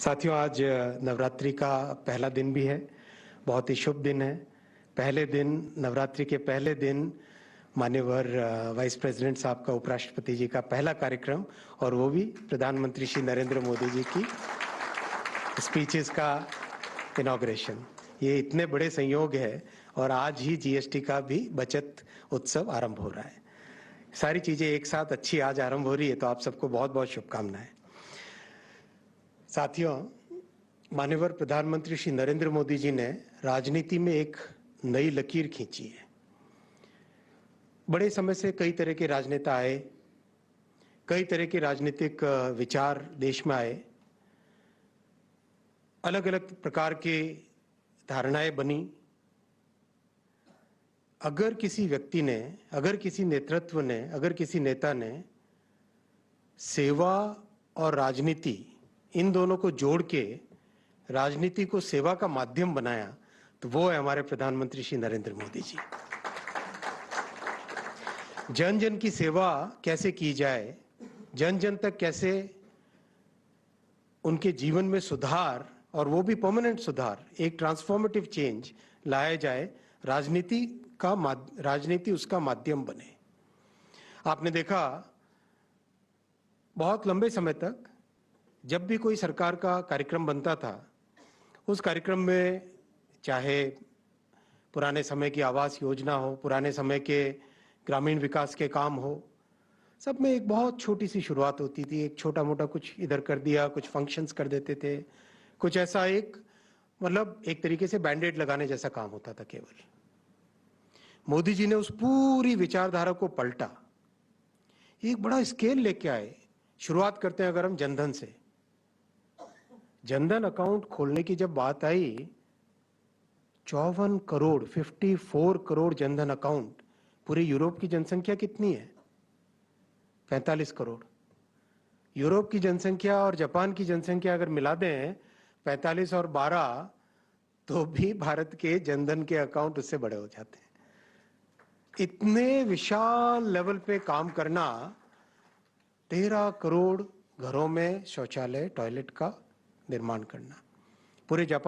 साथियों, आज नवरात्रि का पहला दिन भी है। बहुत ही शुभ दिन है। पहले दिन, नवरात्रि के पहले दिन मान्यवर वाइस प्रेसिडेंट साहब का, उपराष्ट्रपति जी का पहला कार्यक्रम, और वो भी प्रधानमंत्री श्री नरेंद्र मोदी जी की स्पीचेस का इनॉग्रेशन। ये इतने बड़े संयोग है और आज ही जीएसटी का भी बचत उत्सव आरंभ हो रहा है। सारी चीजें एक साथ अच्छी आज आरंभ हो रही है, तो आप सबको बहुत बहुत शुभकामनाएं। साथियों, माननीय प्रधानमंत्री श्री नरेंद्र मोदी जी ने राजनीति में एक नई लकीर खींची है। बड़े समय से कई तरह के राजनेता आए, कई तरह के राजनीतिक विचार देश में आए, अलग अलग प्रकार की धारणाएं बनी। अगर किसी व्यक्ति ने, अगर किसी नेतृत्व ने, अगर किसी नेता ने सेवा और राजनीति, इन दोनों को जोड़ के राजनीति को सेवा का माध्यम बनाया, तो वो है हमारे प्रधानमंत्री श्री नरेंद्र मोदी जी। जन जन की सेवा कैसे की जाए, जन जन तक कैसे उनके जीवन में सुधार, और वो भी परमानेंट सुधार, एक ट्रांसफॉर्मेटिव चेंज लाया जाए, राजनीति उसका माध्यम बने। आपने देखा, बहुत लंबे समय तक जब भी कोई सरकार का कार्यक्रम बनता था, उस कार्यक्रम में चाहे पुराने समय की आवास योजना हो, पुराने समय के ग्रामीण विकास के काम हो, सब में एक बहुत छोटी सी शुरुआत होती थी। एक छोटा मोटा कुछ इधर कर दिया, कुछ फंक्शंस कर देते थे, कुछ ऐसा, एक तरीके से बैंडेड लगाने जैसा काम होता था केवल। मोदी जी ने उस पूरी विचारधारा को पलटा, एक बड़ा स्केल लेके आए। शुरुआत करते हैं अगर हम जनधन से। जनधन अकाउंट खोलने की जब बात आई, 54 करोड़ जनधन अकाउंट। पूरे यूरोप की जनसंख्या कितनी है? 45 करोड़। यूरोप की जनसंख्या और जापान की जनसंख्या अगर मिला दें 45 और 12, तो भी भारत के जनधन के अकाउंट उससे बड़े हो जाते हैं। इतने विशाल लेवल पे काम करना, 13 करोड़ घरों में शौचालय, टॉयलेट का निर्माण करना, पूरे जापान